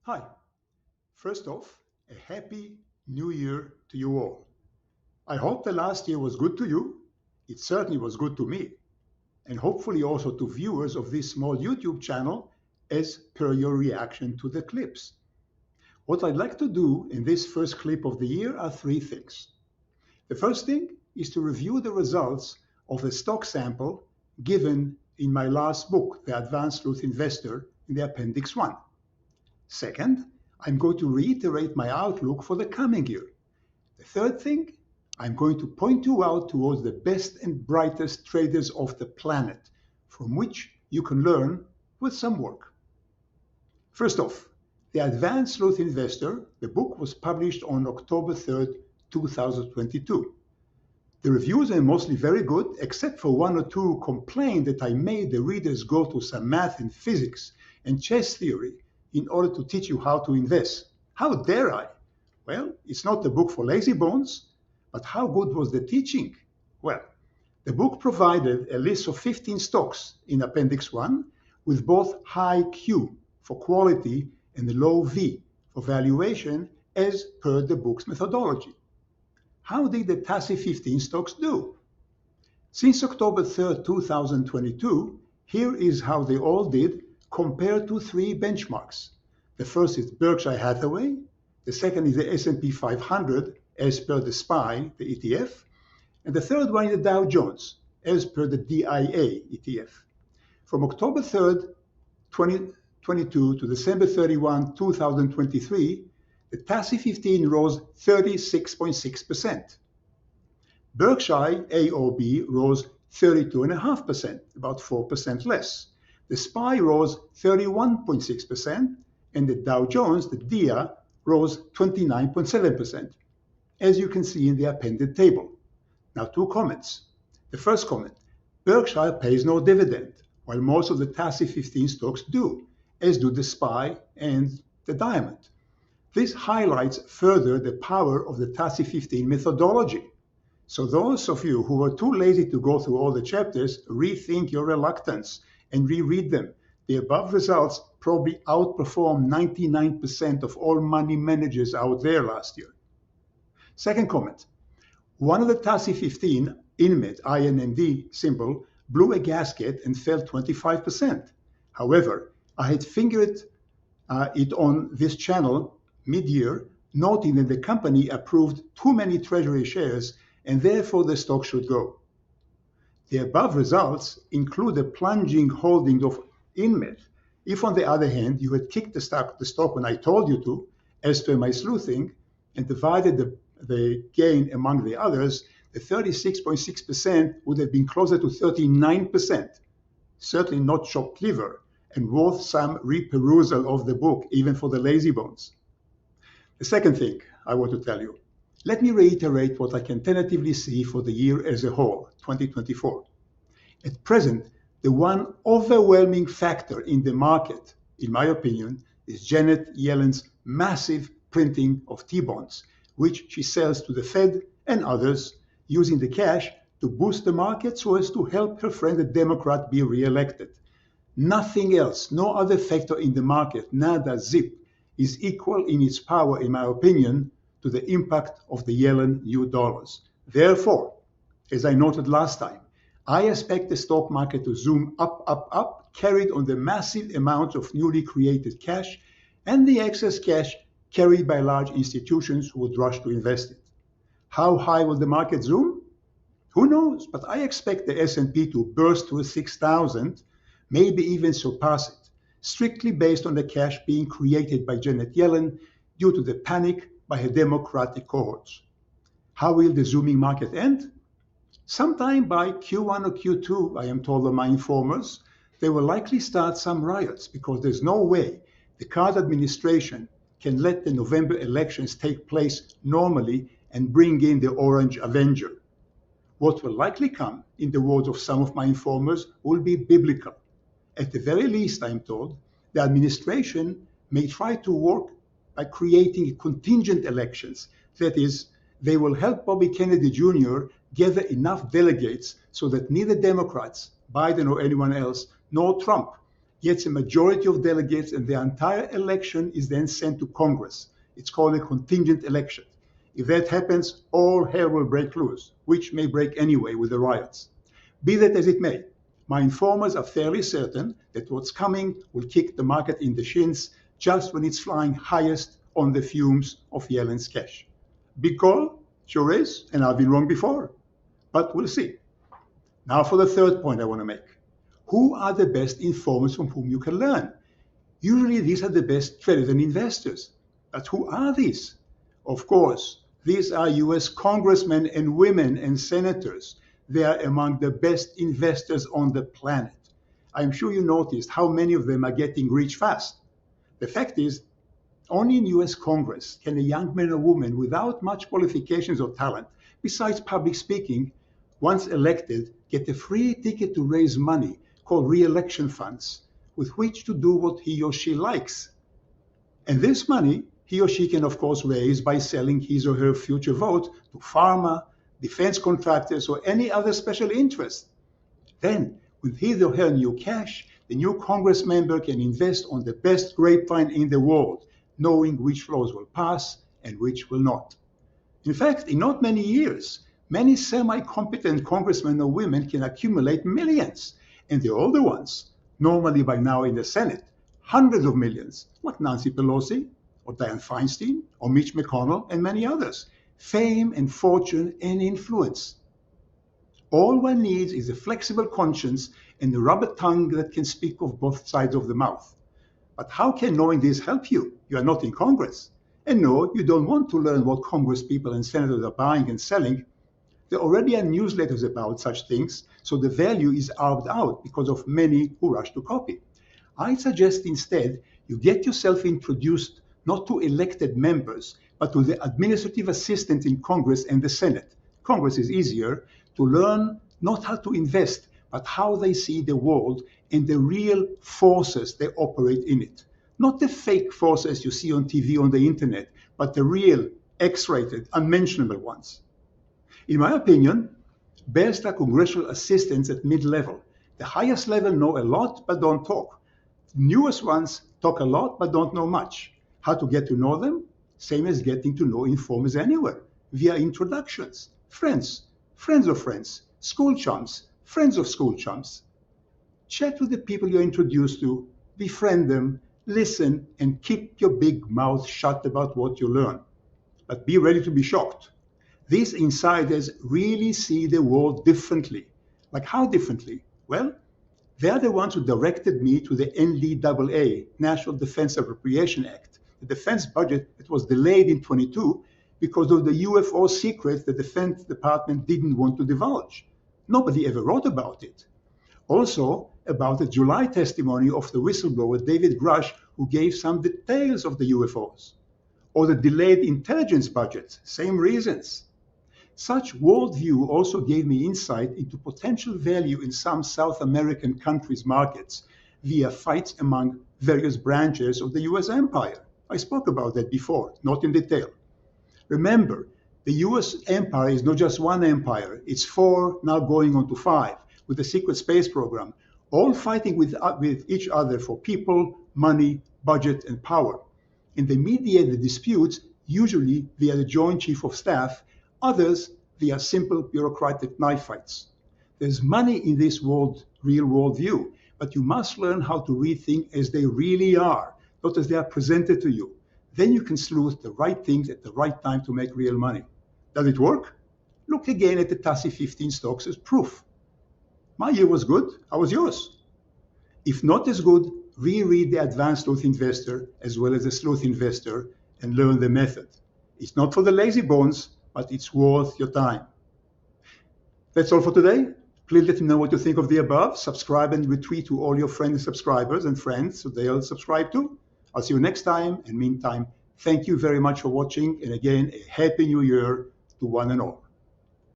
Hi, first off, a happy new year to you all. I hope the last year was good to you. It certainly was good to me, and hopefully also to viewers of this small YouTube channel as per your reaction to the clips. What I'd like to do in this first clip of the year are three things. The first thing is to review the results of the stock sample given in my last book, The Advanced Sleuth Investor, in the Appendix 1. Second, I'm going to reiterate my outlook for the coming year. The third thing, I'm going to point you out towards the best and brightest traders of the planet, from which you can learn with some work. First off, The Advanced Sleuth Investor, the book was published on October 3rd, 2022. The reviews are mostly very good, except for one or two who complained that I made the readers go to some math and physics and chess theory in order to teach you how to invest. How dare I? Well, it's not the book for lazy bones, but how good was the teaching? Well, the book provided a list of 15 stocks in Appendix 1 with both high Q for quality and low V for valuation as per the book's methodology. How did the TASI 15 stocks do? Since October 3rd, 2022, here is how they all did compared to three benchmarks. The first is Berkshire Hathaway, the second is the S&P 500 as per the SPY, the ETF, and the third one is the Dow Jones as per the DIA ETF. From October 3rd, 2022 to December 31, 2023, the TASI 15 rose 36.6%. Berkshire AOB rose 32.5%, about 4% less. The SPY rose 31.6%, and the Dow Jones, the DIA, rose 29.7%, as you can see in the appended table. Now, two comments. The first comment, Berkshire pays no dividend, while most of the TASI 15 stocks do, as do the SPY and the Diamond. This highlights further the power of the TASI 15 methodology. So those of you who are too lazy to go through all the chapters, rethink your reluctance and reread them. The above results probably outperformed 99% of all money managers out there last year. Second comment, one of the TASI 15, INMED, INMD symbol, blew a gasket and fell 25%. However, I had fingered it on this channel mid-year, noting that the company approved too many treasury shares and therefore the stock should go. The above results include a plunging holding of INMED. If, on the other hand, you had kicked the stock when I told you to, as per my sleuthing, and divided the gain among the others, the 36.6% would have been closer to 39%. Certainly not chopped liver, and worth some reperusal of the book, even for the lazy bones. The second thing I want to tell you, let me reiterate what I can tentatively see for the year as a whole, 2024. At present, the one overwhelming factor in the market, in my opinion, is Janet Yellen's massive printing of T-bonds, which she sells to the Fed and others, using the cash to boost the market so as to help her friend the Democrat be re-elected. Nothing else, no other factor in the market, nada, zip, is equal in its power, in my opinion, to the impact of the Yellen new dollars. Therefore, as I noted last time, I expect the stock market to zoom up, carried on the massive amounts of newly created cash and the excess cash carried by large institutions who would rush to invest it. How high will the market zoom? Who knows, but I expect the S&P to burst to 6,000, maybe even surpass it, strictly based on the cash being created by Janet Yellen due to the panic by her Democratic cohorts. How will the zooming market end? Sometime by Q1 or Q2, I am told by my informers, they will likely start some riots because there's no way the current administration can let the November elections take place normally and bring in the Orange Avenger. What will likely come, in the words of some of my informers, will be biblical. At the very least, I am told, the administration may try to work by creating contingent elections. That is, they will help Bobby Kennedy Jr. gather enough delegates so that neither Democrats, Biden or anyone else, nor Trump, gets a majority of delegates, and the entire election is then sent to Congress. It's called a contingent election. If that happens, all hell will break loose, which may break anyway with the riots. Be that as it may, my informers are fairly certain that what's coming will kick the market in the shins just when it's flying highest on the fumes of Yellen's cash. Big call? Sure is, and I've been wrong before. But we'll see. Now for the third point I want to make. Who are the best informers from whom you can learn? Usually these are the best traders and investors. But who are these? Of course, these are US congressmen and women and senators. They are among the best investors on the planet. I'm sure you noticed how many of them are getting rich fast. The fact is, only in US Congress can a young man or woman without much qualifications or talent, besides public speaking, once elected, get a free ticket to raise money called re-election funds, with which to do what he or she likes. And this money he or she can, of course, raise by selling his or her future vote to pharma, defense contractors, or any other special interest. Then, with his or her new cash, the new Congress member can invest on the best grapevine in the world, knowing which laws will pass and which will not. In fact, in not many years, many semi-competent congressmen or women can accumulate millions, and the older ones, normally by now in the Senate, hundreds of millions, like Nancy Pelosi, or Dianne Feinstein, or Mitch McConnell, and many others. Fame and fortune and influence. All one needs is a flexible conscience and a rubber tongue that can speak of both sides of the mouth. But how can knowing this help you? You are not in Congress. And no, you don't want to learn what Congress people and senators are buying and selling. There already are newsletters about such things, so the value is carved out because of many who rush to copy. I suggest instead you get yourself introduced not to elected members, but to the administrative assistants in Congress and the Senate. Congress is easier to learn not how to invest, but how they see the world and the real forces they operate in it. Not the fake forces you see on TV, on the internet, but the real, X-rated, unmentionable ones. In my opinion, best are congressional assistants at mid-level. The highest level know a lot, but don't talk. The newest ones talk a lot, but don't know much. How to get to know them? Same as getting to know informers anywhere, via introductions, friends, friends of friends, school chums, friends of school chums. Chat with the people you're introduced to, befriend them, listen, and keep your big mouth shut about what you learn. But be ready to be shocked. These insiders really see the world differently. Like how differently? Well, they're the ones who directed me to the NDAA, National Defense Appropriation Act, the defense budget that was delayed in 22 because of the UFO secrets the Defense Department didn't want to divulge. Nobody ever wrote about it. Also, about the July testimony of the whistleblower David Grush, who gave some details of the UFOs. Or the delayed intelligence budget, same reasons. Such worldview also gave me insight into potential value in some South American countries' markets via fights among various branches of the US empire. I spoke about that before, not in detail. Remember, the US empire is not just one empire, it's 4, now going on to 5, with the secret space program, all fighting with each other for people, money, budget, and power. And they mediate the disputes, usually via the Joint Chief of Staff, others via simple bureaucratic knife fights. There's money in this real world view, but you must learn how to read things as they really are, not as they are presented to you. Then you can sleuth the right things at the right time to make real money. Does it work? Look again at the TASI 15 stocks as proof. My year was good. How was yours? If not as good, reread the Advanced Sleuth Investor as well as the Sleuth Investor and learn the method. It's not for the lazy bones, but it's worth your time. That's all for today. Please let me know what you think of the above. Subscribe and retweet to all your friends and subscribers and friends so they'll subscribe too. I'll see you next time. And meantime, thank you very much for watching. And again, a Happy New Year to one and all.